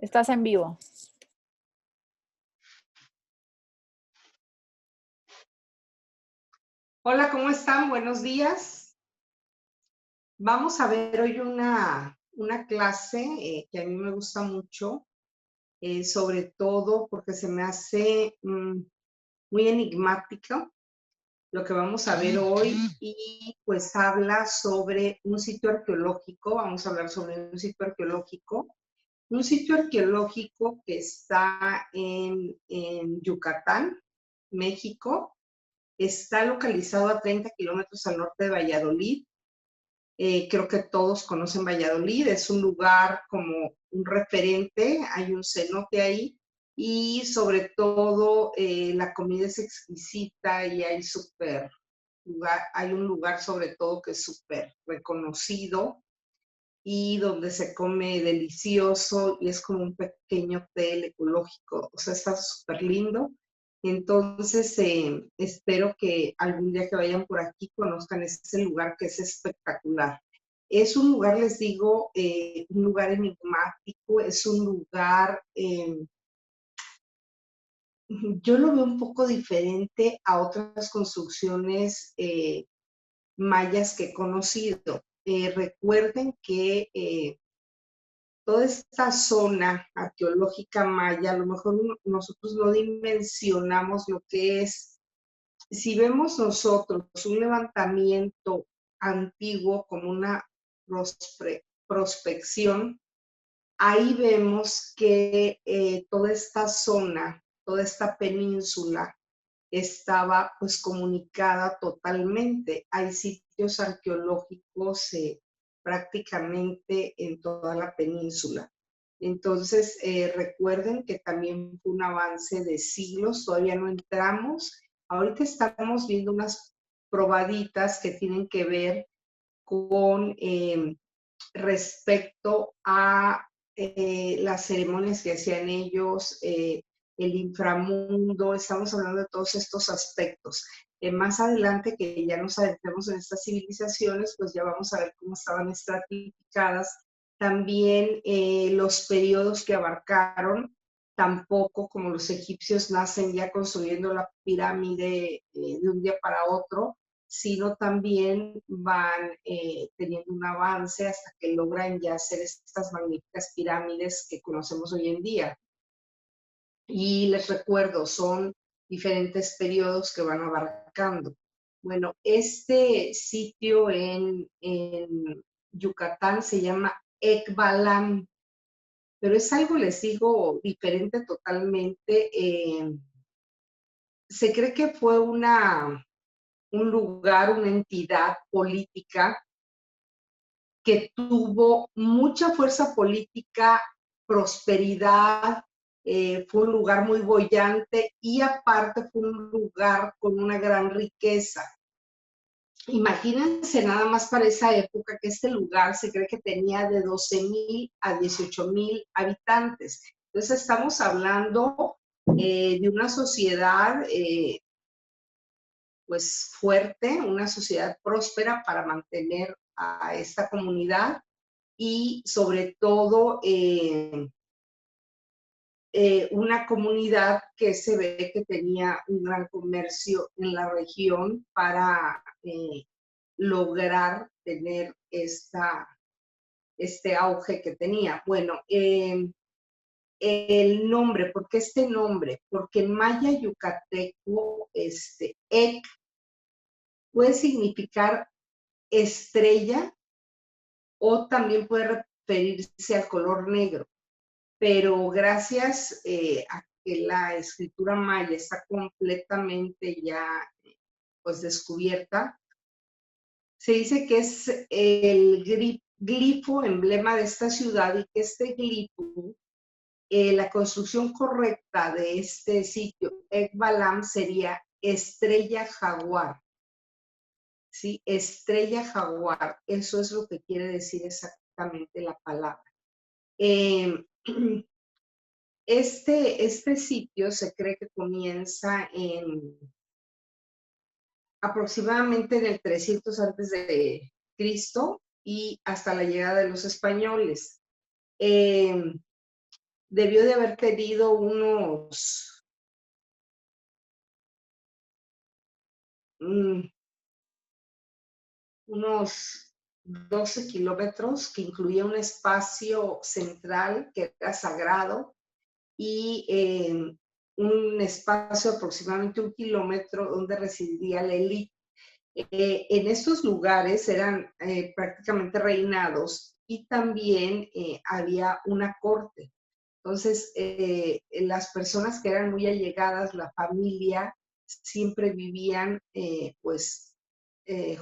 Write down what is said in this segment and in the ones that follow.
Estás en vivo. Hola, ¿cómo están? Buenos días. Vamos a ver hoy una clase que a mí me gusta mucho, sobre todo porque se me hace muy enigmático lo que vamos a ver hoy y pues habla sobre un sitio arqueológico. Vamos a hablar sobre un sitio arqueológico que está en Yucatán, México. Está localizado a 30 kilómetros al norte de Valladolid. Creo que todos conocen Valladolid, es un lugar como un referente, hay un cenote ahí y sobre todo la comida es exquisita y hay un lugar sobre todo que es súper reconocido y donde se come delicioso y es como un pequeño hotel ecológico, o sea, está súper lindo. Entonces, espero que algún día que vayan por aquí conozcan ese lugar que es espectacular. Es un lugar, les digo, un lugar enigmático, es un lugar, yo lo veo un poco diferente a otras construcciones mayas que he conocido. Recuerden que toda esta zona arqueológica maya, a lo mejor nosotros no dimensionamos lo que es. Si vemos nosotros un levantamiento antiguo como una prospección, ahí vemos que toda esta zona, toda esta península estaba pues comunicada totalmente. Hay sitios arqueológicos prácticamente en toda la península. Entonces, recuerden que también fue un avance de siglos, todavía no entramos. Ahorita estamos viendo unas probaditas que tienen que ver con respecto a las ceremonias que hacían ellos, el inframundo, estamos hablando de todos estos aspectos. Más adelante, que ya nos adentremos en estas civilizaciones, pues ya vamos a ver cómo estaban estratificadas. También los periodos que abarcaron, tampoco como los egipcios nacen ya construyendo la pirámide de un día para otro, sino también van teniendo un avance hasta que logran ya hacer estas magníficas pirámides que conocemos hoy en día. Y les recuerdo, son diferentes periodos que van abarcando. Bueno, este sitio en Yucatán se llama Ekbalam, pero es algo, les digo, diferente totalmente. Se cree que fue un lugar, una entidad política que tuvo mucha fuerza política, prosperidad, fue un lugar muy bollante y aparte fue un lugar con una gran riqueza. Imagínense nada más para esa época que este lugar se cree que tenía de 12,000 a 18,000 habitantes. Entonces estamos hablando de una sociedad pues fuerte, una sociedad próspera para mantener a esta comunidad y sobre todo una comunidad que se ve que tenía un gran comercio en la región para lograr tener este auge que tenía. Bueno, el nombre, ¿por qué este nombre? Porque en maya yucateco, ek puede significar estrella o también puede referirse al color negro. Pero gracias a que la escritura maya está completamente ya pues descubierta, se dice que es el glifo emblema de esta ciudad y que este glifo, la construcción correcta de este sitio, Ekbalam, sería estrella jaguar. ¿Sí? Estrella jaguar, eso es lo que quiere decir exactamente la palabra. Este sitio se cree que comienza aproximadamente en el 300 antes de Cristo y hasta la llegada de los españoles. debió de haber tenido unos 12 kilómetros, que incluía un espacio central que era sagrado y un espacio de aproximadamente 1 kilómetro donde residiría la élite. En estos lugares eran prácticamente reinados y también había una corte. Entonces, las personas que eran muy allegadas, la familia, siempre vivían pues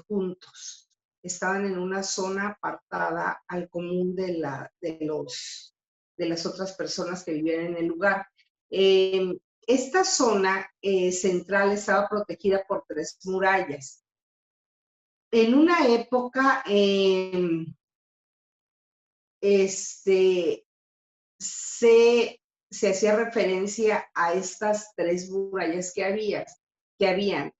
juntos. Estaban en una zona apartada al común de las otras personas que vivían en el lugar. Esta zona central estaba protegida por 3 murallas. En una época, se, se hacía referencia a estas 3 murallas que habían.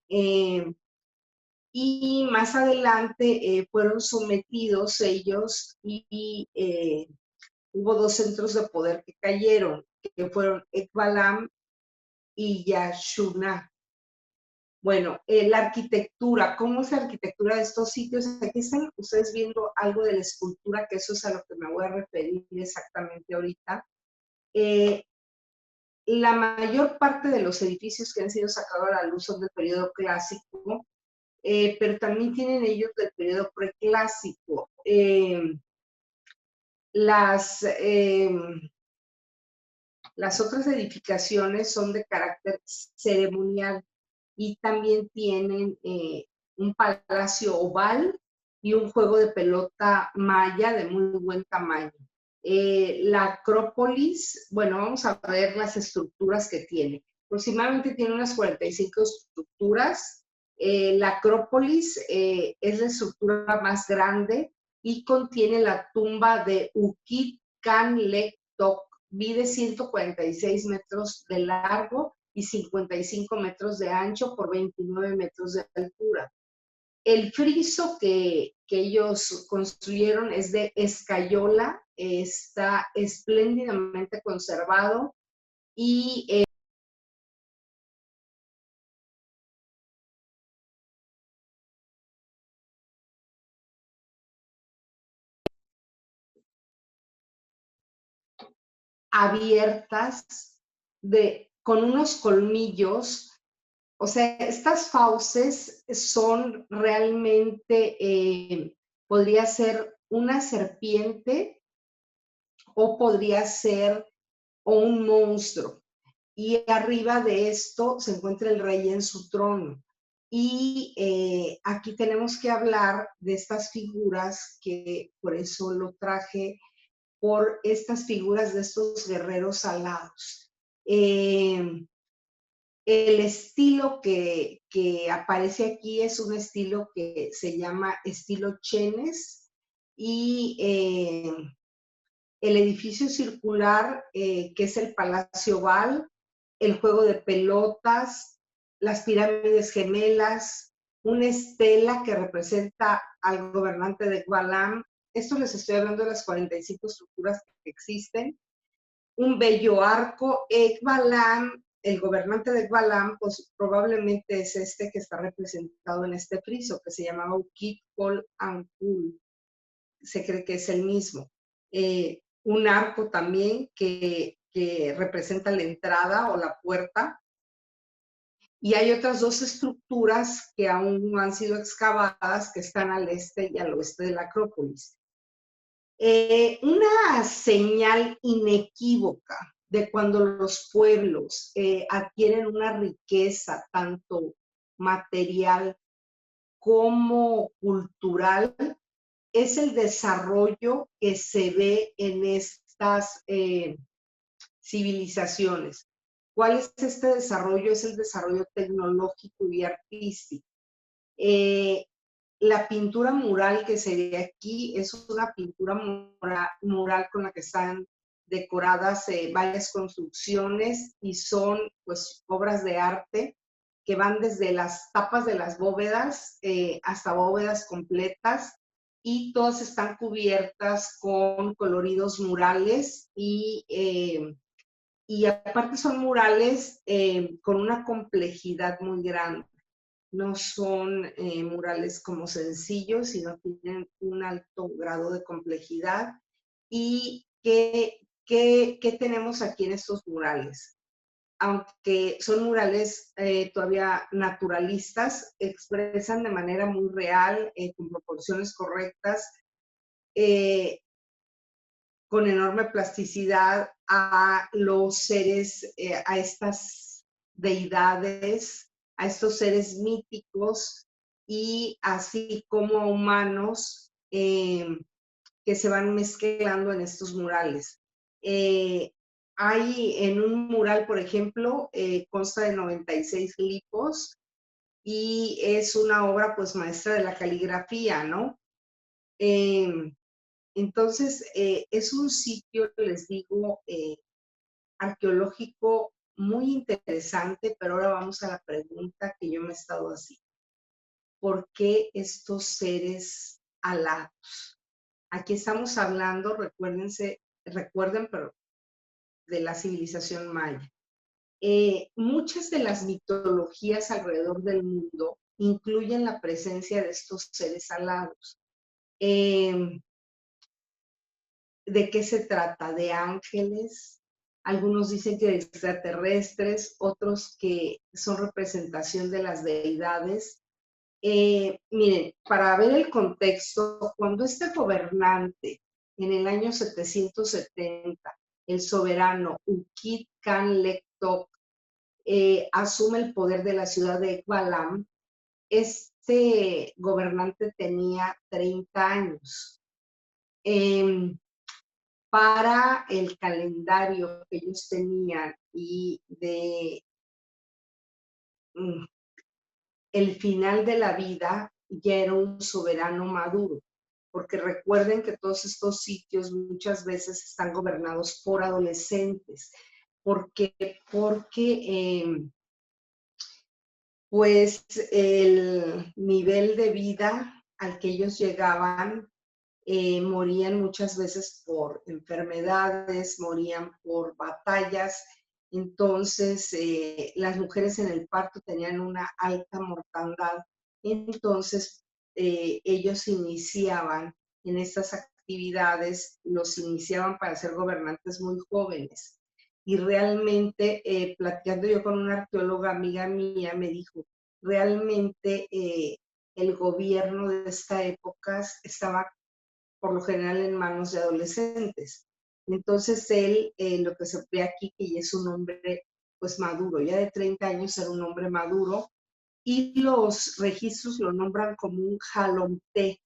Y más adelante fueron sometidos ellos y hubo 2 centros de poder que cayeron, que fueron Ekbalam y Yashuna. Bueno, la arquitectura, ¿cómo es la arquitectura de estos sitios? Aquí están ustedes viendo algo de la escultura, que eso es a lo que me voy a referir exactamente ahorita. La mayor parte de los edificios que han sido sacados a la luz son del periodo clásico, pero también tienen ellos del periodo preclásico. Las, las otras edificaciones son de carácter ceremonial y también tienen un palacio oval y un juego de pelota maya de muy buen tamaño. La Acrópolis, bueno, vamos a ver las estructuras que tiene. Aproximadamente tiene unas 45 estructuras. La Acrópolis es la estructura más grande y contiene la tumba de Ukit Kanlektok, mide 146 metros de largo y 55 metros de ancho por 29 metros de altura. El friso que ellos construyeron es de escayola, está espléndidamente conservado y abiertas con unos colmillos. O sea, estas fauces son realmente, podría ser una serpiente o podría ser un monstruo. Y arriba de esto se encuentra el rey en su trono. Y aquí tenemos que hablar de estas figuras, que por eso lo traje, por estas figuras de estos guerreros alados. El estilo que aparece aquí es un estilo que se llama estilo Chenes y el edificio circular, que es el Palacio Oval, el juego de pelotas, las pirámides gemelas, una estela que representa al gobernante de Ekbalam. Esto les estoy hablando de las 45 estructuras que existen. Un bello arco. Ekbalam, el gobernante de Ekbalam, pues probablemente es este que está representado en este friso, que se llamaba Ukit Kol Ankul. Se cree que es el mismo. Un arco también que representa la entrada o la puerta. Y hay otras 2 estructuras que aún no han sido excavadas, que están al este y al oeste de la Acrópolis. Una señal inequívoca de cuando los pueblos adquieren una riqueza tanto material como cultural es el desarrollo que se ve en estas civilizaciones. ¿Cuál es este desarrollo? Es el desarrollo tecnológico y artístico. La pintura mural que se ve aquí es una pintura mural con la que están decoradas varias construcciones y son pues obras de arte que van desde las tapas de las bóvedas hasta bóvedas completas. y todas están cubiertas con coloridos murales y aparte son murales con una complejidad muy grande. No son murales como sencillos, sino tienen un alto grado de complejidad. ¿Y qué tenemos aquí en estos murales? Aunque son murales todavía naturalistas, expresan de manera muy real, con proporciones correctas, eh, con enorme plasticidad a los seres, a estas deidades, a estos seres míticos y así como a humanos que se van mezclando en estos murales. Eh, hay en un mural, por ejemplo, consta de 96 glifos y es una obra pues maestra de la caligrafía, ¿no? Eh, entonces, es un sitio, les digo, arqueológico muy interesante, pero ahora vamos a la pregunta que yo me he estado haciendo. ¿Por qué estos seres alados? Aquí estamos hablando, recuerden, pero de la civilización maya. Muchas de las mitologías alrededor del mundo incluyen la presencia de estos seres alados. ¿De qué se trata? ¿De ángeles? Algunos dicen que de extraterrestres, otros que son representación de las deidades. Miren, para ver el contexto, cuando este gobernante en el año 770, el soberano Ukit Khan Lektok, asume el poder de la ciudad de Ekbalam, este gobernante tenía 30 años. Para el calendario que ellos tenían y de el final de la vida, ya era un soberano maduro, porque recuerden que todos estos sitios muchas veces están gobernados por adolescentes. ¿Por qué? Porque pues el nivel de vida al que ellos llegaban morían muchas veces por enfermedades, morían por batallas. Entonces, las mujeres en el parto tenían una alta mortandad. Entonces, ellos iniciaban en estas actividades, los iniciaban para ser gobernantes muy jóvenes. Y realmente, platicando yo con una arqueóloga amiga mía, me dijo, realmente el gobierno de esta época estaba por lo general en manos de adolescentes. Entonces él, lo que se ve aquí, que ya es un hombre pues maduro, ya de 30 años era un hombre maduro, y los registros lo nombran como un jalomté.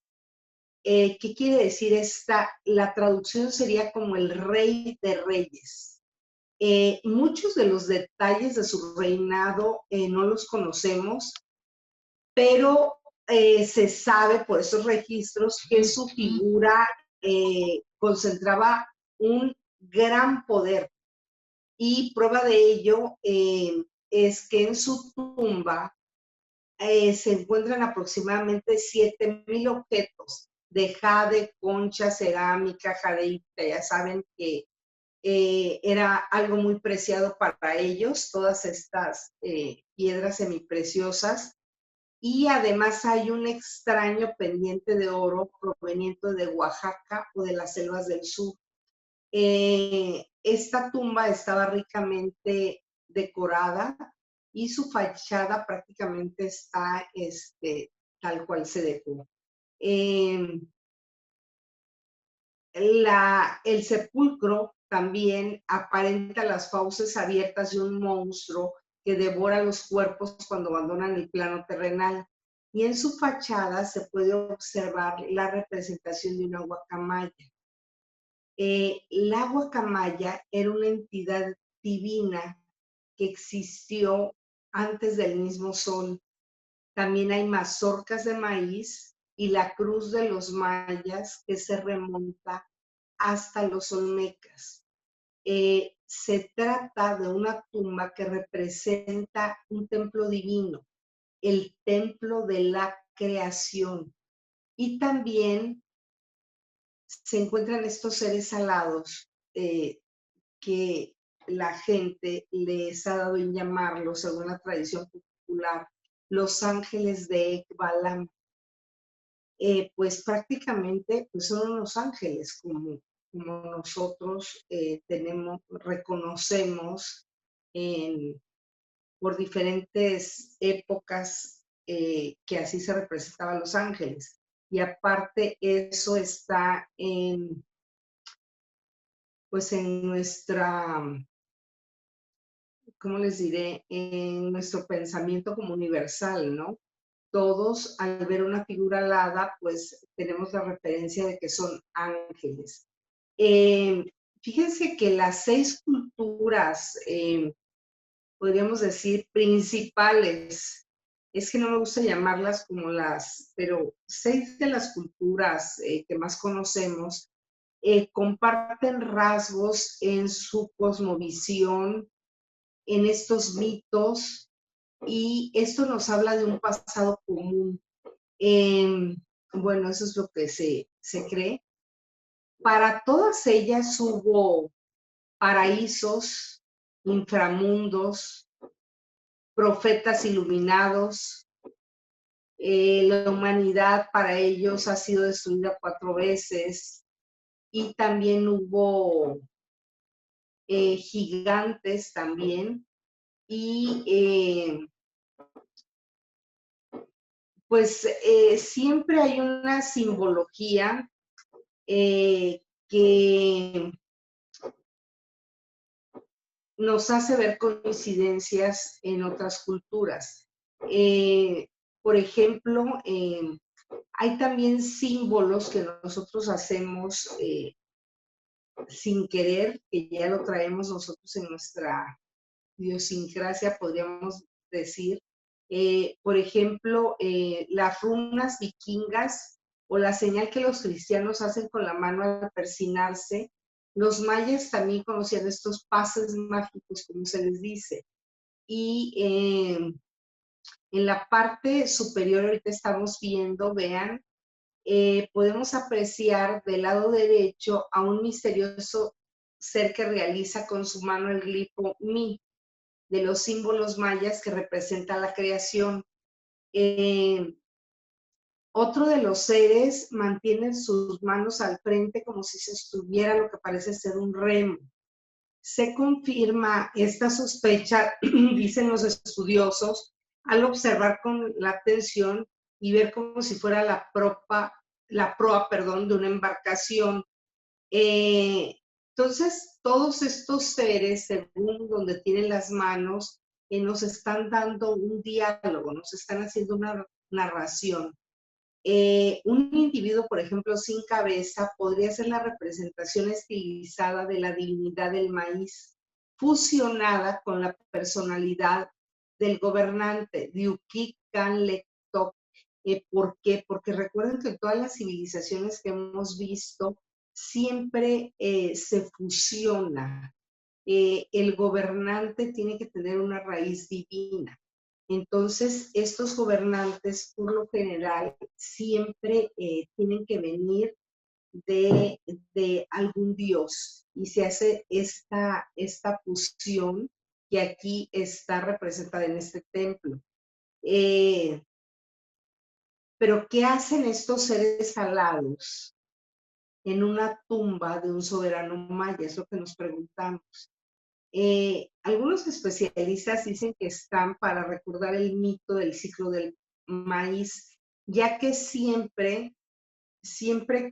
¿Qué quiere decir esta? La traducción sería como el rey de reyes. Muchos de los detalles de su reinado no los conocemos, pero se sabe por esos registros que su figura concentraba un gran poder. Y prueba de ello es que en su tumba se encuentran aproximadamente 7,000 objetos de jade, concha, cerámica, jadeita. Ya saben que era algo muy preciado para ellos, todas estas piedras semipreciosas. Y además hay un extraño pendiente de oro proveniente de Oaxaca o de las selvas del sur. Esta tumba estaba ricamente decorada y su fachada prácticamente está tal cual se dejó. El sepulcro también aparenta las fauces abiertas de un monstruo que devora los cuerpos cuando abandonan el plano terrenal. Y en su fachada se puede observar la representación de una guacamaya. La guacamaya era una entidad divina que existió antes del mismo sol. También hay mazorcas de maíz y la cruz de los mayas que se remonta hasta los olmecas. Se trata de una tumba que representa un templo divino, el templo de la creación. Y también se encuentran estos seres alados que la gente les ha dado en llamarlos, según la tradición popular, los ángeles de Ekbalam. Pues prácticamente pues son unos ángeles como nosotros reconocemos por diferentes épocas que así se representaban los ángeles. Y aparte eso está pues en nuestra, ¿cómo les diré? En nuestro pensamiento como universal, ¿no? Todos al ver una figura alada, pues tenemos la referencia de que son ángeles. Eh, Fíjense que las 6 culturas, podríamos decir, principales, es que no me gusta llamarlas como pero 6 de las culturas que más conocemos comparten rasgos en su cosmovisión, en estos mitos, y esto nos habla de un pasado común. Bueno, eso es lo que se cree. Para todas ellas hubo paraísos, inframundos, profetas iluminados. La humanidad para ellos ha sido destruida 4 veces y también hubo gigantes también. Y pues siempre hay una simbología que nos hace ver coincidencias en otras culturas. Por ejemplo, hay también símbolos que nosotros hacemos sin querer, que ya lo traemos nosotros en nuestra idiosincrasia, podríamos decir. Por ejemplo, las runas vikingas o la señal que los cristianos hacen con la mano al persinarse. Los mayas también conocían estos pases mágicos, como se les dice. Y en la parte superior, ahorita estamos viendo, vean, podemos apreciar del lado derecho a un misterioso ser que realiza con su mano el glifo Mi, de los símbolos mayas que representa la creación. Otro de los seres mantiene sus manos al frente como si se estuviera lo que parece ser un remo. Se confirma esta sospecha, dicen los estudiosos, al observar con la atención y ver como si fuera la proa, perdón, de una embarcación. Entonces, todos estos seres, según donde tienen las manos, nos están dando un diálogo, nos están haciendo una narración. Un individuo, por ejemplo, sin cabeza, podría ser la representación estilizada de la divinidad del maíz, fusionada con la personalidad del gobernante, Diukik Kanlektok. ¿Por qué? Porque recuerden que todas las civilizaciones que hemos visto siempre se fusiona. El gobernante tiene que tener una raíz divina. Entonces, estos gobernantes, por lo general, siempre tienen que venir de algún dios y se hace esta fusión que aquí está representada en este templo. Pero, ¿qué hacen estos seres alados en una tumba de un soberano maya? Es lo que nos preguntamos. Algunos especialistas dicen que están para recordar el mito del ciclo del maíz, ya que siempre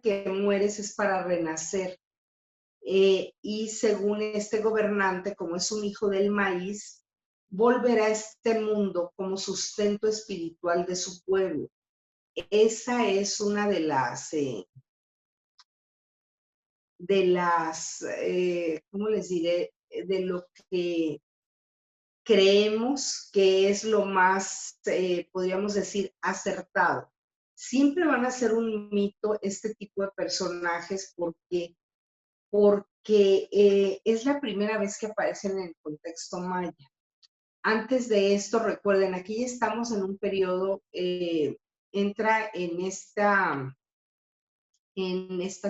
que mueres es para renacer. Y según este gobernante, como es un hijo del maíz, volverá a este mundo como sustento espiritual de su pueblo. Esa es una ¿cómo les diré? De lo que creemos que es lo más, podríamos decir, acertado. Siempre van a ser un mito este tipo de personajes porque es la primera vez que aparecen en el contexto maya. Antes de esto, recuerden, aquí ya estamos en un periodo entra en esta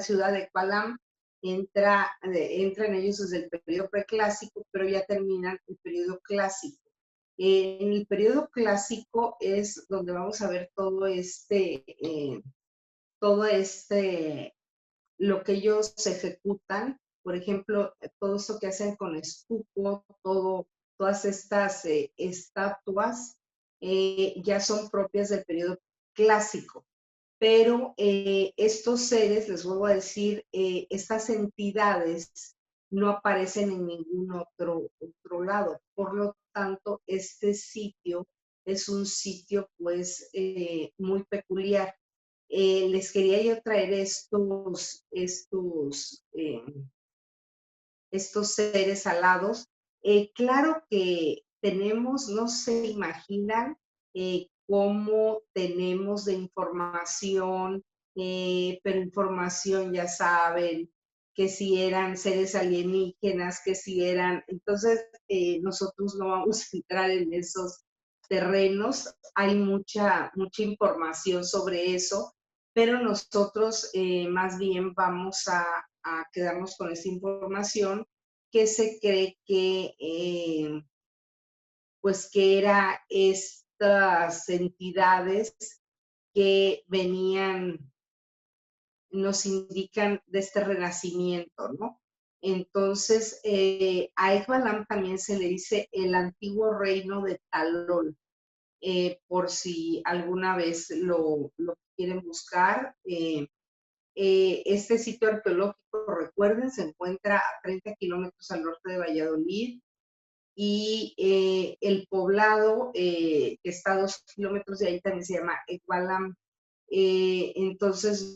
ciudad de Palam, entran ellos desde el periodo preclásico, pero ya terminan el periodo clásico. En el periodo clásico es donde vamos a ver todo este, lo que ellos ejecutan, por ejemplo, todo esto que hacen con estuco, todas estas estatuas, ya son propias del periodo clásico. Pero estos seres, les vuelvo a decir, estas entidades no aparecen en ningún otro lado. Por lo tanto, este sitio es un sitio pues muy peculiar. Les quería yo traer estos seres alados. Claro que tenemos, no se imaginan cómo tenemos de información, pero información ya saben, que si eran seres alienígenas, que si eran, entonces nosotros no vamos a entrar en esos terrenos, hay mucha información sobre eso, pero nosotros más bien vamos a quedarnos con esa información que se cree que, pues que era estas entidades que venían, nos indican de este renacimiento, ¿no? Entonces, a Ekbalam también se le dice el antiguo reino de Talol, por si alguna vez lo quieren buscar. Este sitio arqueológico, recuerden, se encuentra a 30 kilómetros al norte de Valladolid y el poblado que está a 2 kilómetros de ahí también se llama Ekbalam. Entonces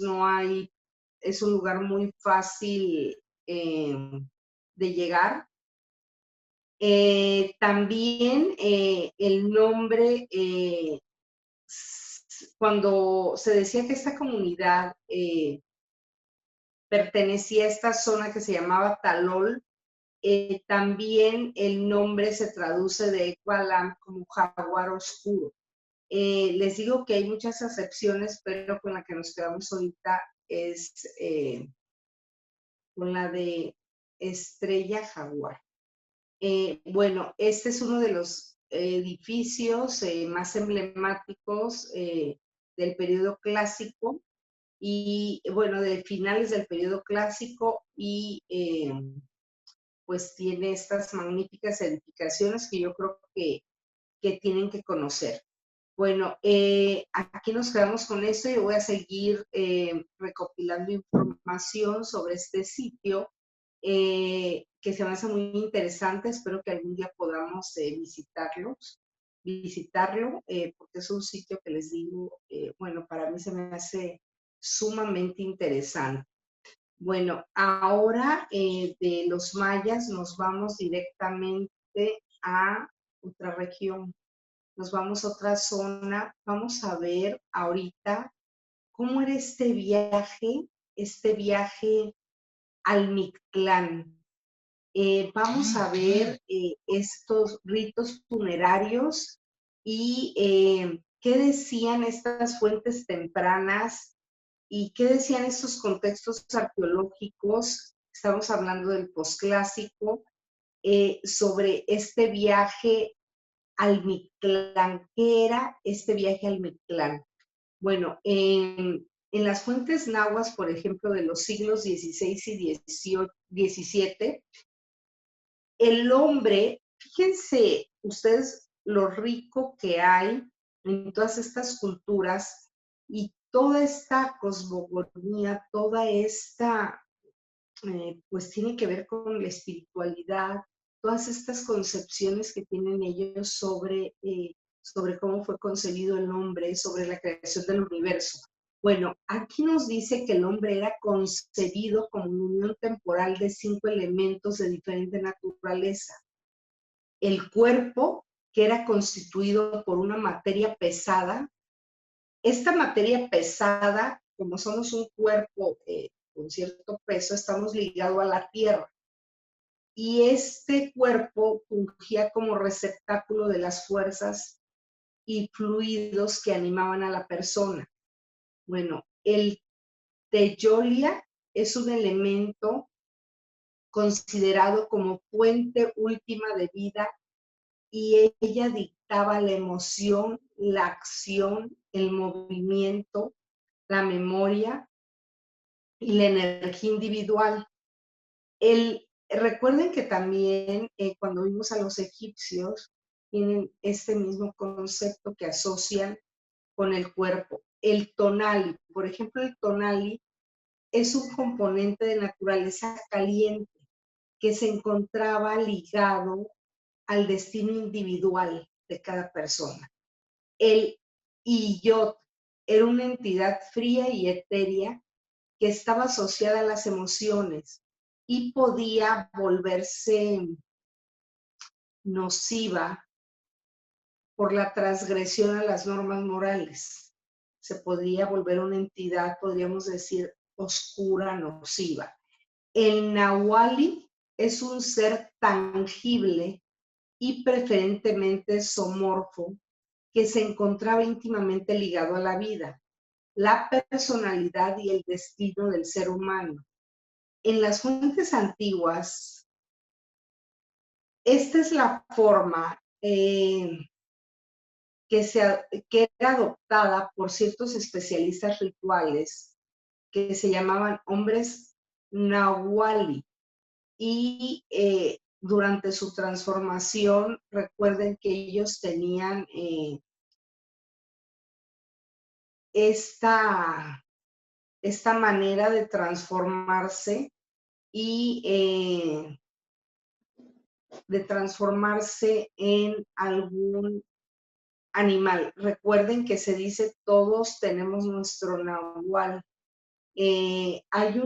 es un lugar muy fácil de llegar. También el nombre, cuando se decía que esta comunidad pertenecía a esta zona que se llamaba Talol, también el nombre se traduce de Ekbalam como jaguar oscuro. Les digo que hay muchas acepciones, pero con la que nos quedamos ahorita es con la de estrella jaguar. Bueno, este es uno de los edificios más emblemáticos del periodo clásico y, bueno, de finales del periodo clásico y pues tiene estas magníficas edificaciones que yo creo que tienen que conocer. Bueno, aquí nos quedamos con esto y voy a seguir recopilando información sobre este sitio que se me hace muy interesante. Espero que algún día podamos visitarlo, porque es un sitio que les digo, bueno, para mí se me hace sumamente interesante. Bueno, ahora de los mayas nos vamos directamente a otra región, nos vamos a otra zona, vamos a ver ahorita cómo era este viaje al Mictlán. Vamos a ver estos ritos funerarios y qué decían estas fuentes tempranas y qué decían estos contextos arqueológicos. Estamos hablando del posclásico, sobre este viaje al Mictlán. ¿Qué era este viaje al Mictlán? Bueno, en las fuentes nahuas, por ejemplo, de los siglos XVI y XVII, el hombre, fíjense ustedes lo rico que hay en todas estas culturas y toda esta cosmogonía, toda esta pues tiene que ver con la espiritualidad, todas estas concepciones que tienen ellos sobre cómo fue concebido el hombre, sobre la creación del universo. Bueno, aquí nos dice que el hombre era concebido como una unión temporal de 5 elementos de diferente naturaleza. El cuerpo, que era constituido por una materia pesada. Esta materia pesada, como somos un cuerpo con cierto peso, estamos ligados a la tierra. Y este cuerpo fungía como receptáculo de las fuerzas y fluidos que animaban a la persona. Bueno, el teyolia es un elemento considerado como fuente última de vida y ella dictaba la emoción, la acción, el movimiento, la memoria y la energía individual. Recuerden que también cuando vimos a los egipcios, tienen este mismo concepto que asocian con el cuerpo. El tonali, por ejemplo, el tonali es un componente de naturaleza caliente que se encontraba ligado al destino individual de cada persona. El Iyot era una entidad fría y etérea que estaba asociada a las emociones y podía volverse nociva por la transgresión a las normas morales. Se podría volver una entidad, podríamos decir, oscura, nociva. El Nahuali es un ser tangible y preferentemente zoomorfo que se encontraba íntimamente ligado a la vida, la personalidad y el destino del ser humano. En las fuentes antiguas, esta es la forma que era adoptada por ciertos especialistas rituales que se llamaban hombres nahuali. Y durante su transformación, recuerden que ellos tenían esta manera de transformarse y de transformarse en algún animal. Recuerden que se dice todos tenemos nuestro nahual. Hay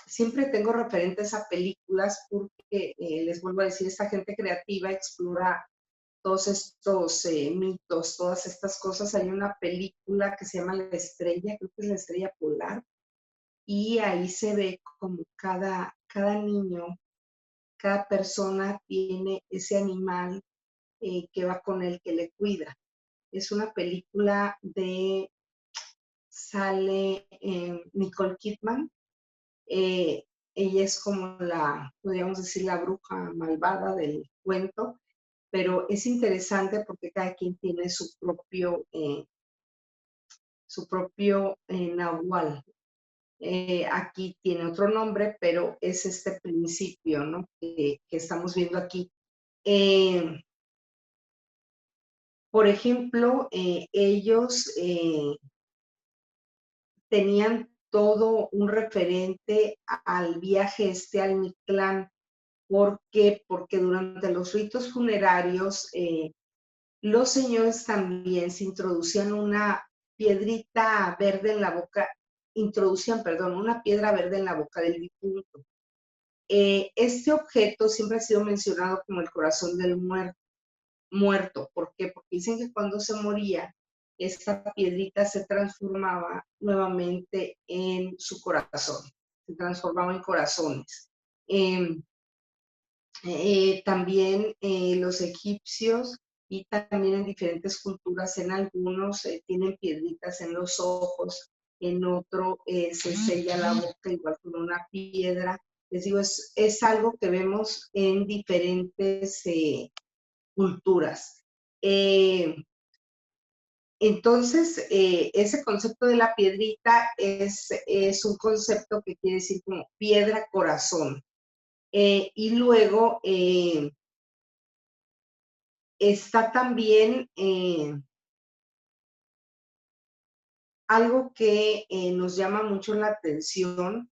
siempre tengo referentes a películas porque les vuelvo a decir, esta gente creativa explora todos estos mitos, todas estas cosas. Hay una película que se llama La Estrella, creo que es La Estrella Polar, y ahí se ve como cada niño, cada persona tiene ese animal que va con él, que le cuida. Es una película sale Nicole Kidman. Ella es como podríamos decir, la bruja malvada del cuento, pero es interesante porque cada quien tiene su propio nahual. Aquí tiene otro nombre, pero es este principio, ¿no? Que estamos viendo aquí. Por ejemplo, ellos tenían todo un referente al viaje al Mictlán. ¿Por qué? Porque durante los ritos funerarios, los señores también se introducían una piedrita verde en la boca, una piedra verde en la boca del difunto. Este objeto siempre ha sido mencionado como el corazón del muerto. ¿Por qué? Porque dicen que cuando se moría, esta piedrita se transformaba nuevamente en su corazón, se transformaba en corazones. También los egipcios y también en diferentes culturas, en algunos tienen piedritas en los ojos, en otro se sella la boca igual con una piedra. Les digo, es algo que vemos en diferentes culturas. Entonces, ese concepto de la piedrita es un concepto que quiere decir como piedra corazón. Y luego está también algo que nos llama mucho la atención,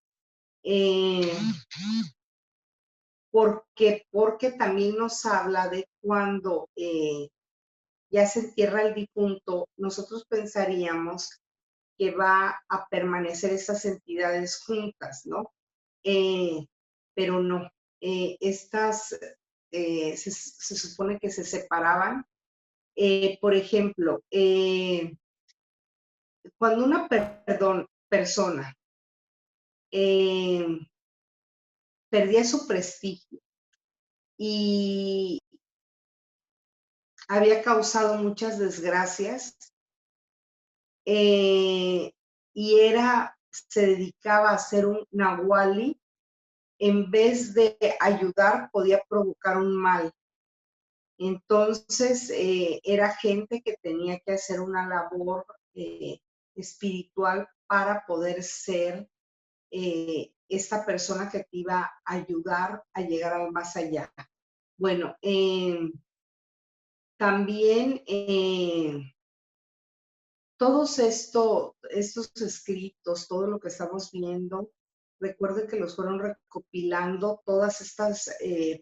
porque también nos habla de cuando ya se entierra el difunto, nosotros pensaríamos que va a permanecer esas entidades juntas, ¿no? Pero no. Estas se supone que se separaban. Por ejemplo, cuando una persona perdía su prestigio y había causado muchas desgracias, eh, y se dedicaba a ser un nahuali. En vez de ayudar, podía provocar un mal. Entonces, era gente que tenía que hacer una labor espiritual para poder ser esta persona que te iba a ayudar a llegar al más allá. Bueno, también todos estos escritos, todo lo que estamos viendo, recuerden que los fueron recopilando todas estas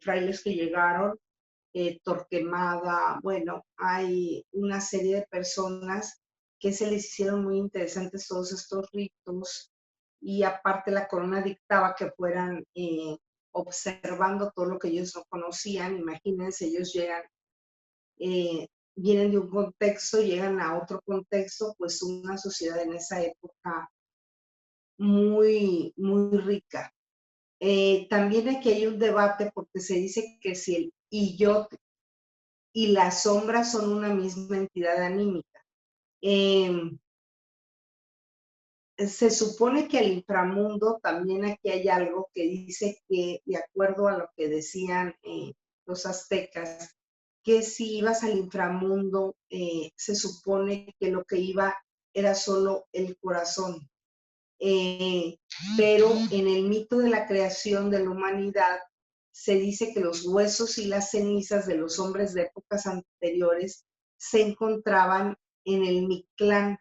frailes que llegaron, Torquemada, bueno, hay una serie de personas que se les hicieron muy interesantes todos estos ritos y aparte la corona dictaba que fueran observando todo lo que ellos no conocían. Imagínense, ellos vienen de un contexto, llegan a otro contexto, pues una sociedad en esa época muy, muy rica. También aquí hay un debate porque se dice que si el Illot y la sombra son una misma entidad anímica. Se supone que al inframundo también aquí hay algo que dice que, de acuerdo a lo que decían los aztecas, que si ibas al inframundo, se supone que lo que iba era solo el corazón. Eh, pero en el mito de la creación de la humanidad se dice que los huesos y las cenizas de los hombres de épocas anteriores se encontraban en el Mictlán.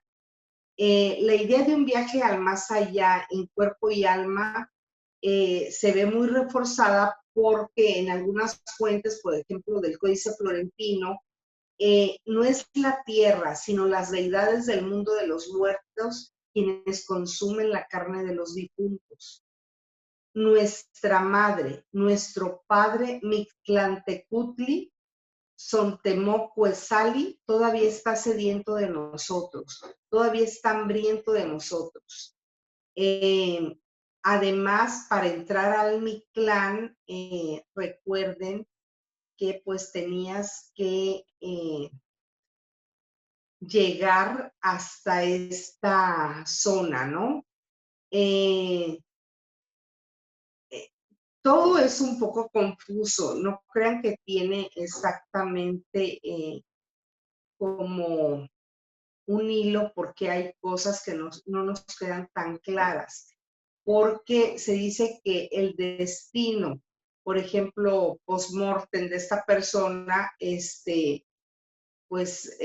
La idea de un viaje al más allá en cuerpo y alma se ve muy reforzada porque en algunas fuentes, por ejemplo, del Códice Florentino, no es la tierra, sino las deidades del mundo de los muertos quienes consumen la carne de los difuntos. Nuestra madre, nuestro padre Mictlantecutli, Sontemocuesali, todavía está sediento de nosotros, todavía está hambriento de nosotros. Además, para entrar al Mictlán, recuerden que pues tenías que llegar hasta esta zona, ¿no? Eh, eh, Todo es un poco confuso, no crean que tiene exactamente como un hilo porque hay cosas que no nos quedan tan claras, porque se dice que el destino, por ejemplo, post-mortem de esta persona, pues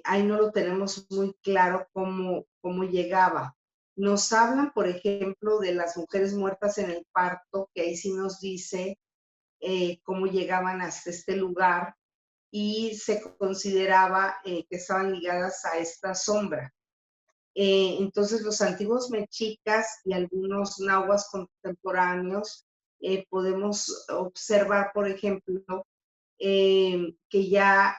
ahí no lo tenemos muy claro cómo llegaba. Nos hablan, por ejemplo, de las mujeres muertas en el parto, que ahí sí nos dice cómo llegaban hasta este lugar y se consideraba que estaban ligadas a esta sombra. Entonces los antiguos mexicas y algunos nahuas contemporáneos podemos observar, por ejemplo, que ya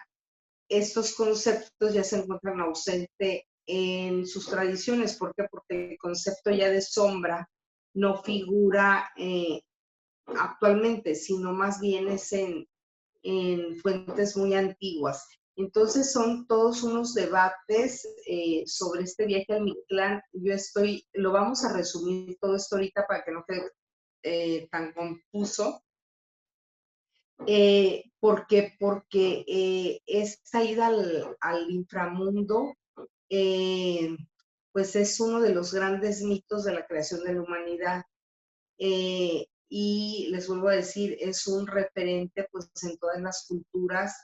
estos conceptos ya se encuentran ausentes en sus tradiciones. ¿Por qué? Porque el concepto ya de sombra no figura actualmente, sino más bien es en fuentes muy antiguas. Entonces son todos unos debates sobre este viaje al Mictlán. Lo vamos a resumir todo esto ahorita para que no quede tan confuso. Porque esta ida al inframundo, pues es uno de los grandes mitos de la creación de la humanidad. Y les vuelvo a decir, es un referente pues en todas las culturas.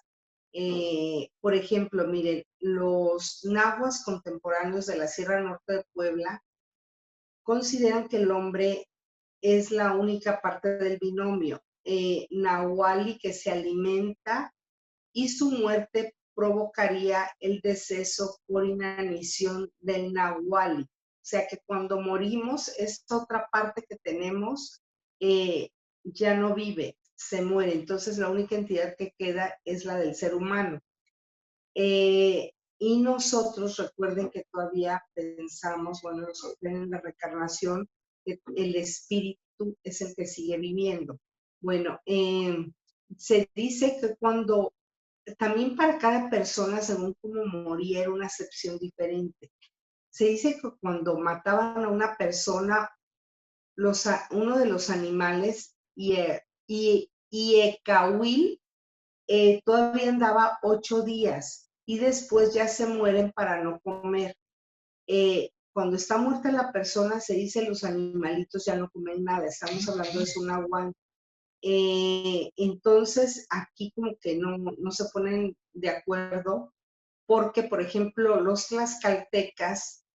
Por ejemplo, miren, los nahuas contemporáneos de la Sierra Norte de Puebla consideran que el hombre es la única parte del binomio nahuali que se alimenta y su muerte provocaría el deceso por inanición del nahuali. O sea que cuando morimos, esta otra parte que tenemos ya no vive, se muere. Entonces la única entidad que queda es la del ser humano. Y nosotros, recuerden que todavía pensamos, bueno, nosotros en la reencarnación, que el espíritu es el que sigue viviendo. Bueno, se dice que cuando también para cada persona, según cómo moría, era una acepción diferente. Se dice que cuando mataban a una persona, uno de los animales, Ecahuil, todavía andaba 8 días y después ya se mueren para no comer. Cuando está muerta la persona, se dice los animalitos ya no comen nada. Estamos hablando de un nahual. Entonces, aquí como que no se ponen de acuerdo porque, por ejemplo, los tlaxcaltecas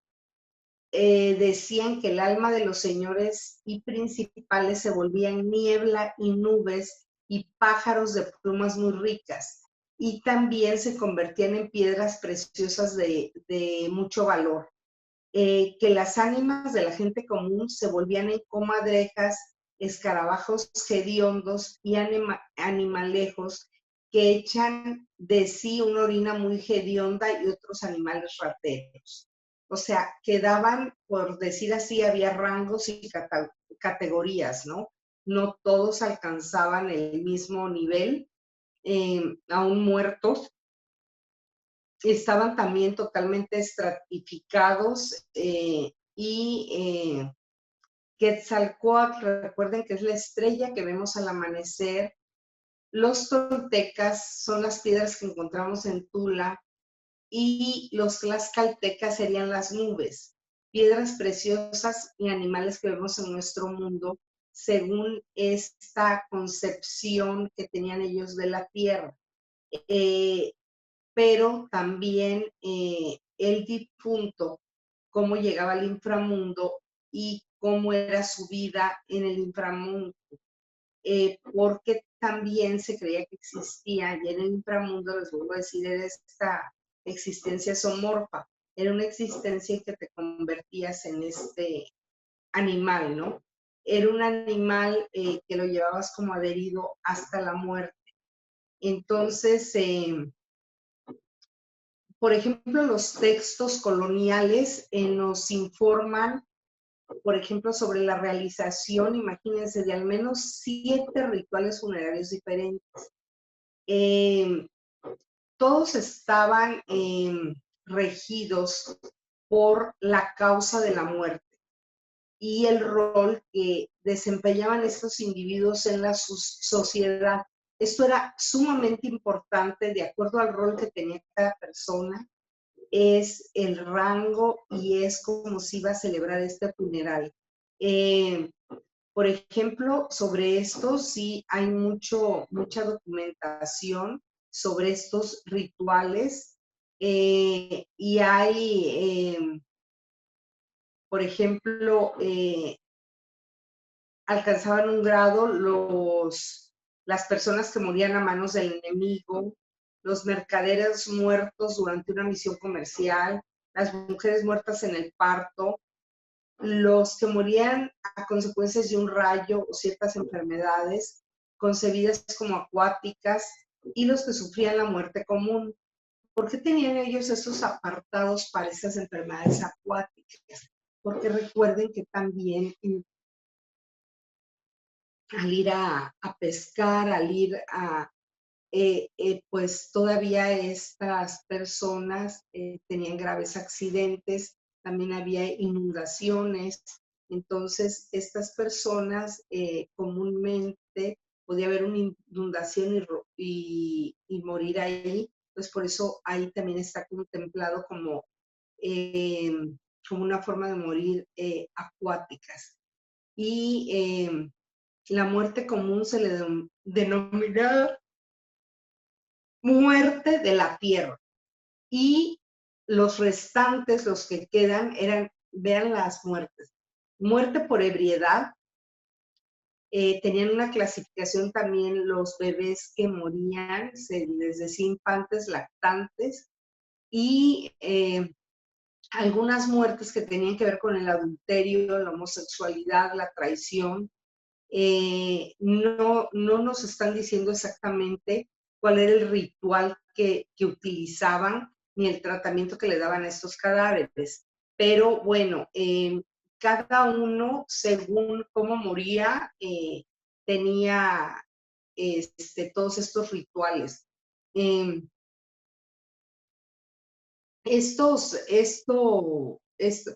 decían que el alma de los señores y principales se volvía en niebla y nubes y pájaros de plumas muy ricas, y también se convertían en piedras preciosas de mucho valor. Que las ánimas de la gente común se volvían en comadrejas, escarabajos hediondos y animalejos que echan de sí una orina muy hedionda y otros animales rateros. O sea, quedaban, por decir así, había rangos y categorías, ¿no? No todos alcanzaban el mismo nivel, aún muertos. Estaban también totalmente estratificados y Quetzalcóatl, recuerden que es la estrella que vemos al amanecer. Los toltecas son las piedras que encontramos en Tula y los tlaxcaltecas serían las nubes, piedras preciosas y animales que vemos en nuestro mundo según esta concepción que tenían ellos de la tierra. Pero también el difunto, cómo llegaba al inframundo y cómo era su vida en el inframundo, porque también se creía que existía, y en el inframundo, les vuelvo a decir, era esta existencia somorfa, era una existencia en que te convertías en este animal, ¿no? Era un animal que lo llevabas como adherido hasta la muerte. Entonces, por ejemplo, los textos coloniales nos informan, por ejemplo, sobre la realización, imagínense, de al menos 7 rituales funerarios diferentes. Eh, Todos estaban regidos por la causa de la muerte y el rol que desempeñaban estos individuos en la sociedad. Esto era sumamente importante de acuerdo al rol que tenía cada persona, es el rango y es como se iba a celebrar este funeral. Por ejemplo, sobre esto sí hay mucha documentación sobre estos rituales y hay, por ejemplo, alcanzaban un grado las personas que morían a manos del enemigo, los mercaderes muertos durante una misión comercial, las mujeres muertas en el parto, los que morían a consecuencias de un rayo o ciertas enfermedades concebidas como acuáticas y los que sufrían la muerte común. ¿Por qué tenían ellos esos apartados para esas enfermedades acuáticas? Porque recuerden que también al ir a pescar, al ir a, pues todavía estas personas tenían graves accidentes, también había inundaciones, entonces estas personas comúnmente podía haber una inundación y morir ahí, pues por eso ahí también está contemplado eh, como una forma de morir acuáticas. Y la muerte común se le denomina muerte de la tierra. Y los restantes, los que quedan, vean las muertes. Muerte por ebriedad. Tenían una clasificación también los bebés que morían, se les decía infantes lactantes, y algunas muertes que tenían que ver con el adulterio, la homosexualidad, la traición. No nos están diciendo exactamente cuál era el ritual que utilizaban ni el tratamiento que le daban a estos cadáveres. Pero bueno, cada uno, según cómo moría, tenía todos estos rituales. Eh,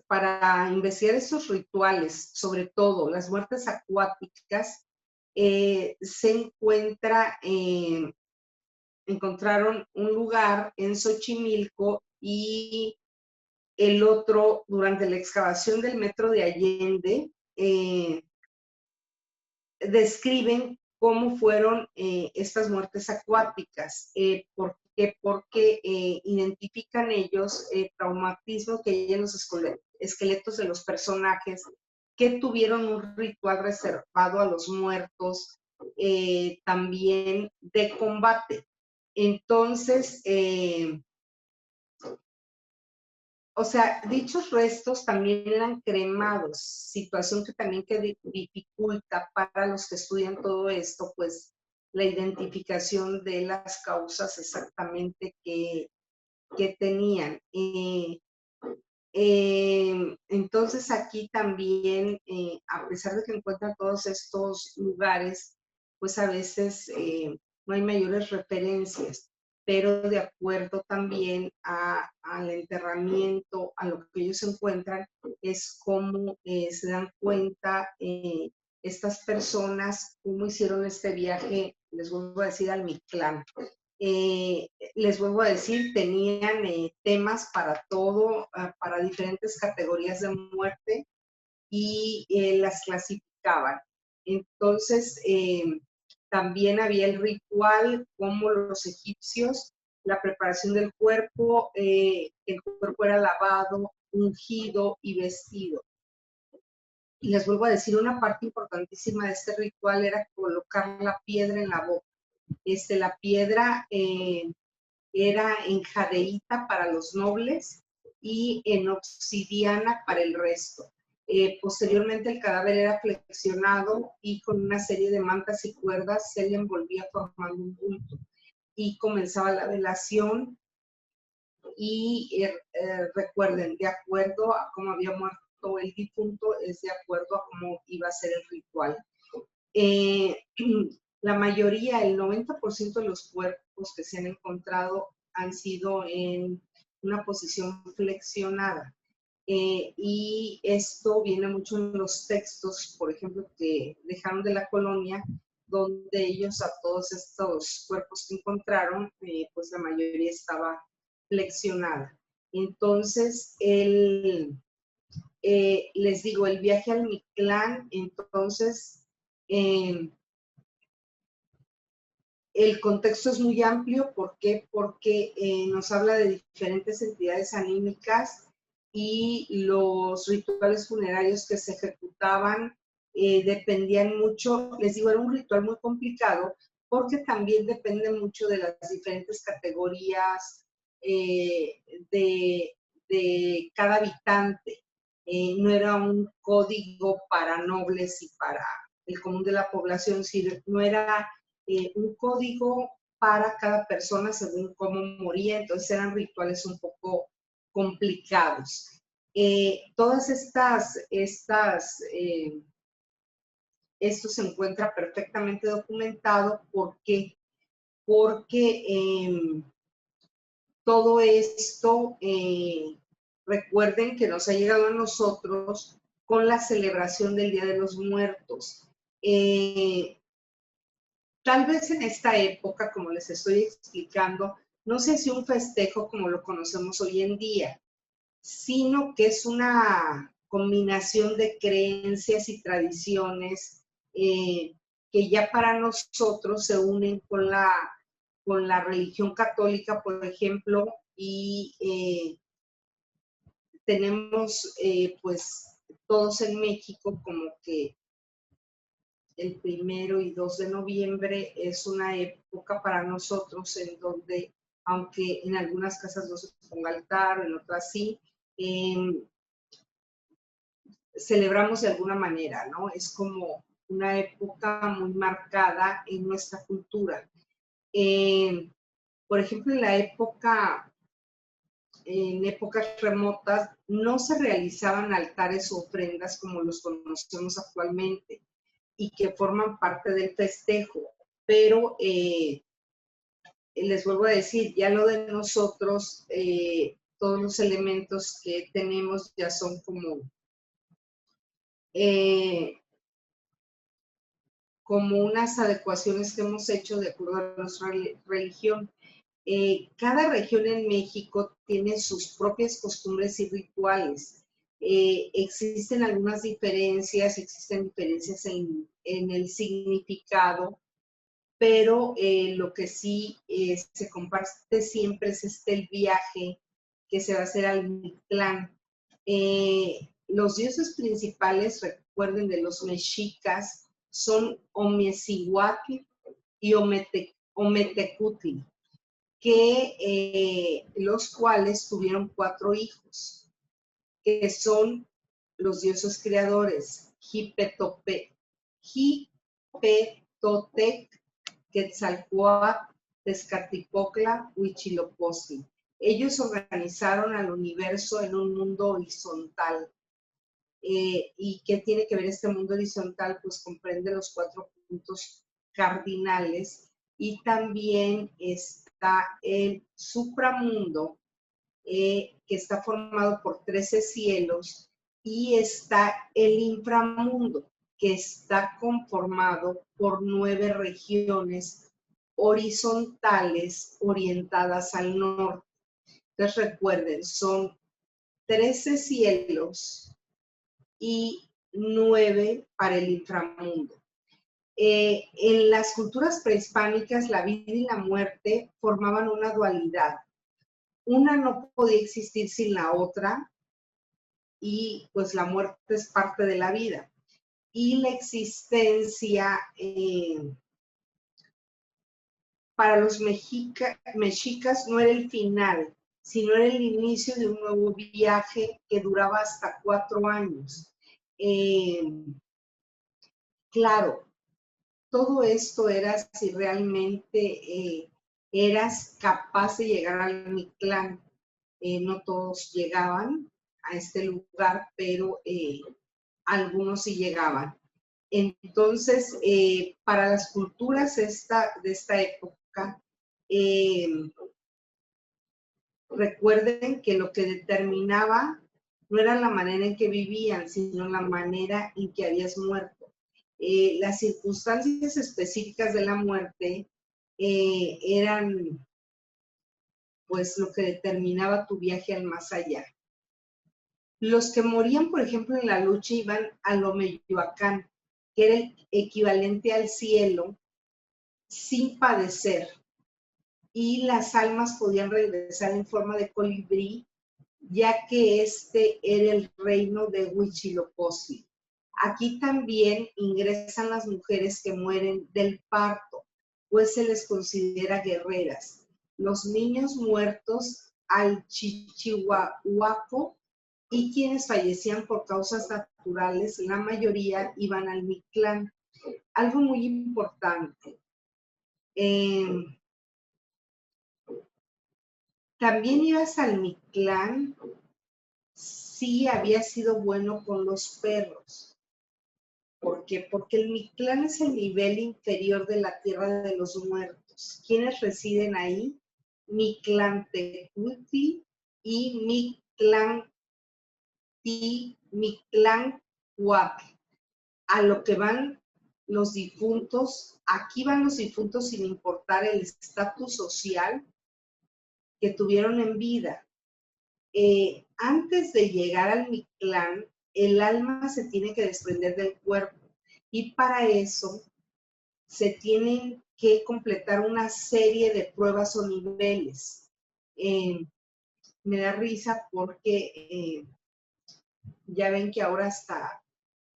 para investigar estos rituales, sobre todo las muertes acuáticas, encontraron un lugar en Xochimilco y el otro durante la excavación del metro de Allende. Describen cómo fueron estas muertes acuáticas. ¿Por qué? Porque identifican ellos traumatismo que hay en los esqueletos de los personajes que tuvieron un ritual reservado a los muertos, también de combate. Entonces, o sea, dichos restos también eran cremados, situación que también que dificulta para los que estudian todo esto, pues la identificación de las causas exactamente que tenían. Entonces aquí también, a pesar de que encuentran todos estos lugares, pues a veces no hay mayores referencias, pero de acuerdo también al enterramiento, a lo que ellos encuentran, es cómo se dan cuenta estas personas, cómo hicieron este viaje, les vuelvo a decir, al Mictlán. Les vuelvo a decir, tenían temas para todo, para diferentes categorías de muerte y las clasificaban. Entonces, también había el ritual, como los egipcios, la preparación del cuerpo, el cuerpo era lavado, ungido y vestido. Y les vuelvo a decir, una parte importantísima de este ritual era colocar la piedra en la boca. La piedra era en jadeíta para los nobles y en obsidiana para el resto. Posteriormente el cadáver era flexionado y con una serie de mantas y cuerdas se le envolvía formando un bulto y comenzaba la velación y recuerden, de acuerdo a cómo había muerto el difunto, es de acuerdo a cómo iba a ser el ritual. Eh, la mayoría, el 90% de los cuerpos que se han encontrado han sido en una posición flexionada. Y esto viene mucho en los textos, por ejemplo, que dejaron de la colonia, donde ellos a todos estos cuerpos que encontraron, pues la mayoría estaba flexionada. Entonces, les digo, el viaje al Mictlán, entonces, el contexto es muy amplio. ¿Por qué? Porque nos habla de diferentes entidades anímicas y los rituales funerarios que se ejecutaban dependían mucho. Les digo, era un ritual muy complicado porque también depende mucho de las diferentes categorías eh, de, de cada habitante. No era un código para nobles y para el común de la población, sino no era un código para cada persona según cómo moría, entonces eran rituales un poco complicados. Todas esto se encuentra perfectamente documentado. ¿Por qué? Porque todo esto, recuerden que nos ha llegado a nosotros con la celebración del Día de los Muertos. Tal vez en esta época, como les estoy explicando, no sé si un festejo como lo conocemos hoy en día, sino que es una combinación de creencias y tradiciones que ya para nosotros se unen con la religión católica, por ejemplo, y tenemos pues todos en México como que el 1 y 2 de noviembre es una época para nosotros en donde, aunque en algunas casas no se ponga altar, en otras sí, eh, celebramos de alguna manera, ¿no? Es como una época muy marcada en nuestra cultura. Por ejemplo, en épocas remotas no se realizaban altares o ofrendas como los conocemos actualmente y que forman parte del festejo, pero les vuelvo a decir, ya lo de nosotros, todos los elementos que tenemos ya son como unas adecuaciones que hemos hecho de acuerdo a nuestra religión. Cada región en México tiene sus propias costumbres y rituales. Existen algunas diferencias, existen diferencias en el significado, pero lo que sí se comparte siempre es el viaje que se va a hacer al Mictlán. Los dioses principales, recuerden, de los mexicas son Omecihuatl y Ometecutli, que los cuales tuvieron 4 hijos, que son los dioses creadores, Jipetotec, Quetzalcóatl, Tezcatlipoca, Huitzilopochtli. Ellos organizaron al universo en un mundo horizontal. ¿Y qué tiene que ver este mundo horizontal? Pues comprende los 4 puntos cardinales y también está el supramundo, que está formado por 13 cielos, y está el inframundo, que está conformado por 9 regiones horizontales orientadas al norte. Entonces recuerden, son 13 cielos y 9 para el inframundo. En las culturas prehispánicas, la vida y la muerte formaban una dualidad. Una no podía existir sin la otra, y pues la muerte es parte de la vida. Y la existencia para los mexicas no era el final, sino era el inicio de un nuevo viaje que duraba hasta 4 años. Claro, todo esto era si realmente eras capaz de llegar al Mictlán. No todos llegaban a este lugar, pero algunos sí llegaban. Entonces, para las culturas de esta época, recuerden que lo que determinaba no era la manera en que vivían, sino la manera en que habías muerto. Las circunstancias específicas de la muerte eran pues lo que determinaba tu viaje al más allá. Los que morían, por ejemplo, en la lucha iban al Omeyoacán, que era el equivalente al cielo, sin padecer. Y las almas podían regresar en forma de colibrí, ya que este era el reino de Huitzilopochtli. Aquí también ingresan las mujeres que mueren del parto, pues se les considera guerreras. Los niños muertos al Chichihuahuaco, y quienes fallecían por causas naturales, la mayoría iban al Mictlán. Algo muy importante. También ibas al Mictlán si había sido bueno con los perros. ¿Por qué? Porque el Mictlán es el nivel inferior de la tierra de los muertos. ¿Quiénes residen ahí? Mictlantecutli y Mictlánhuatl. A lo que van los difuntos, aquí van los difuntos sin importar el estatus social que tuvieron en vida. Antes de llegar al Mictlán, el alma se tiene que desprender del cuerpo, y para eso se tienen que completar una serie de pruebas o niveles. Me da risa porque ya ven que ahora hasta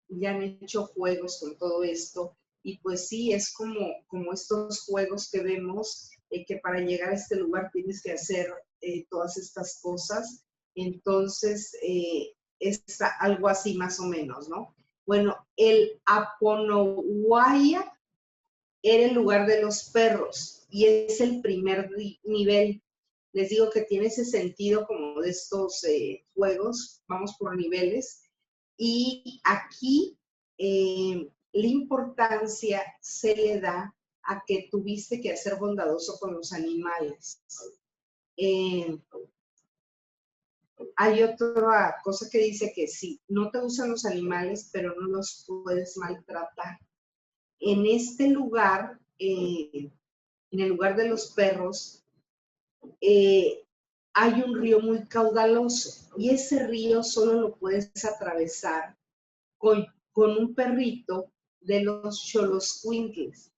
ya han hecho juegos con todo esto, y pues sí, es como estos juegos que vemos, que para llegar a este lugar tienes que hacer todas estas cosas. Entonces, es algo así más o menos, ¿no? Bueno, el Aponohuaya era el lugar de los perros y es el primer nivel. Les digo que tiene ese sentido como de estos juegos, vamos por niveles. Y aquí la importancia se le da a que tuviste que ser bondadoso con los animales. Hay otra cosa que dice que sí, no te gustan los animales, pero no los puedes maltratar. En este lugar, en el lugar de los perros, hay un río muy caudaloso y ese río solo lo puedes atravesar con un perrito de los Xoloscuincles,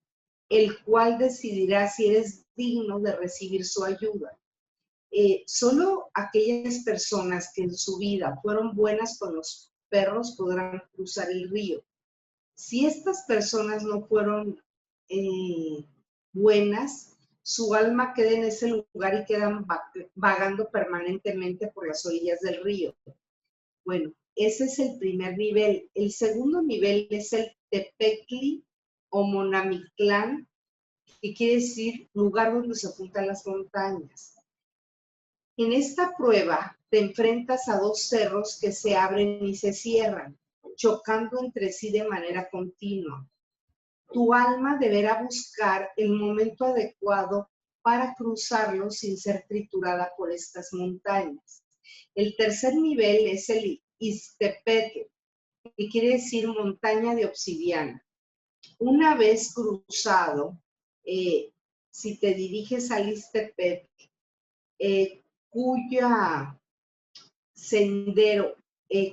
el cual decidirá si eres digno de recibir su ayuda. Solo aquellas personas que en su vida fueron buenas con los perros podrán cruzar el río. Si estas personas no fueron buenas, su alma queda en ese lugar y quedan vagando permanentemente por las orillas del río. Bueno, ese es el primer nivel. El segundo nivel es el Tepetli o Monamictlán, que quiere decir lugar donde se juntan las montañas. En esta prueba te enfrentas a dos cerros que se abren y se cierran, chocando entre sí de manera continua. Tu alma deberá buscar el momento adecuado para cruzarlo sin ser triturada por estas montañas. El tercer nivel es el Iztepetl, que quiere decir montaña de obsidiana. Una vez cruzado, si te diriges al Iztepetl, cuya sendero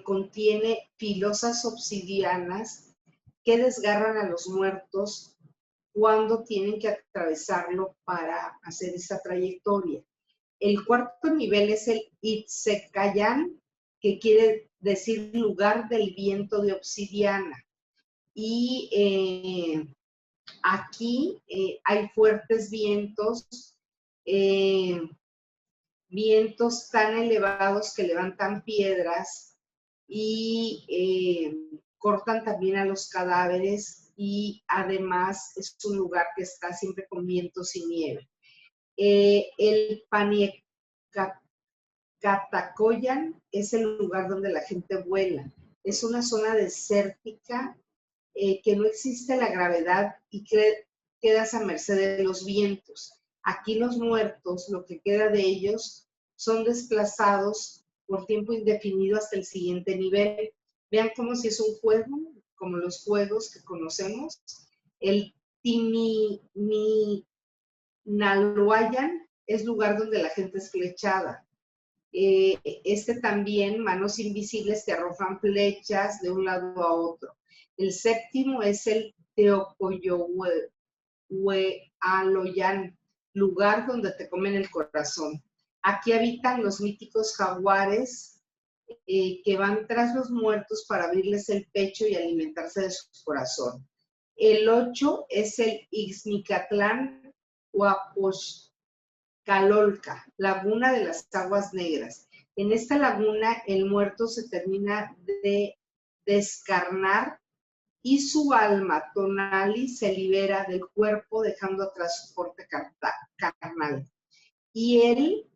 contiene filosas obsidianas que desgarran a los muertos cuando tienen que atravesarlo para hacer esta trayectoria. El cuarto nivel es el Itzecayán, que quiere decir lugar del viento de obsidiana. Y aquí hay fuertes vientos, vientos tan elevados que levantan piedras y cortan también a los cadáveres, y además es un lugar que está siempre con vientos y nieve. El Paniecatacoyan es el lugar donde la gente vuela. Es una zona desértica que no existe la gravedad y quedas a merced de los vientos. Aquí los muertos, lo que queda de ellos, son desplazados por tiempo indefinido hasta el siguiente nivel. Vean como si es un juego, como los juegos que conocemos. El Timinalhuayan es lugar donde la gente es flechada. Este también, manos invisibles te arrojan flechas de un lado a otro. El séptimo es el Teocoyohuealoyan, lugar donde te comen el corazón. Aquí habitan los míticos jaguares que van tras los muertos para abrirles el pecho y alimentarse de su corazón. El 8 es el Ixmicatlán Huapoxcalolca, laguna de las aguas negras. En esta laguna el muerto se termina de descarnar y su alma tonali se libera del cuerpo dejando atrás su porte carnal. Y el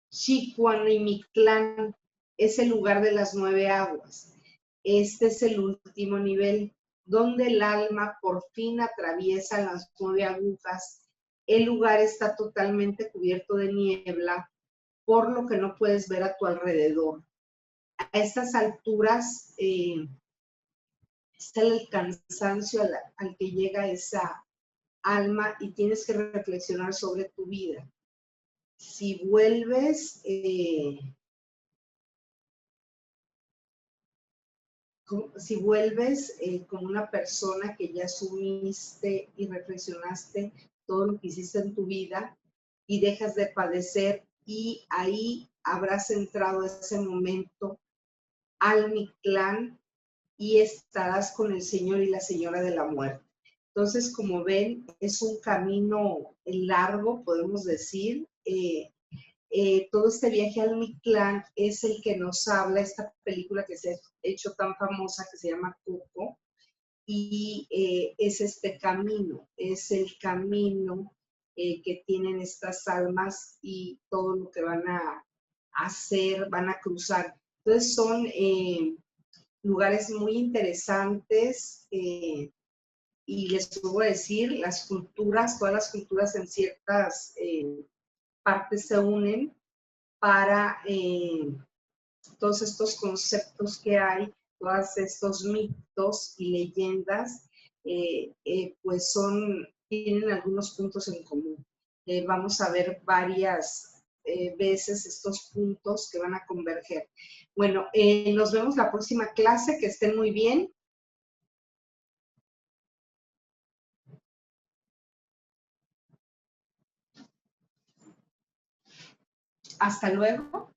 Chicuanimictlán es el lugar de las 9 aguas. Este es el último nivel, donde el alma por fin atraviesa las 9 agujas. El lugar está totalmente cubierto de niebla, por lo que no puedes ver a tu alrededor. A estas alturas está el cansancio al que llega esa alma y tienes que reflexionar sobre tu vida. Si vuelves con una persona que ya asumiste y reflexionaste todo lo que hiciste en tu vida y dejas de padecer, y ahí habrás entrado ese momento al Mictlán y estarás con el Señor y la Señora de la Muerte. Entonces, como ven, es un camino largo, podemos decir. Todo este viaje al Mictlán es el que nos habla esta película que se ha hecho tan famosa, que se llama Coco, y es este camino, es el camino que tienen estas almas y todo lo que van a hacer, van a cruzar. Entonces son lugares muy interesantes y les voy a decir, las culturas, todas las culturas en ciertas partes se unen para todos estos conceptos que hay, todos estos mitos y leyendas, pues tienen algunos puntos en común. Vamos a ver varias veces estos puntos que van a converger. Bueno, nos vemos la próxima clase, que estén muy bien. Hasta luego.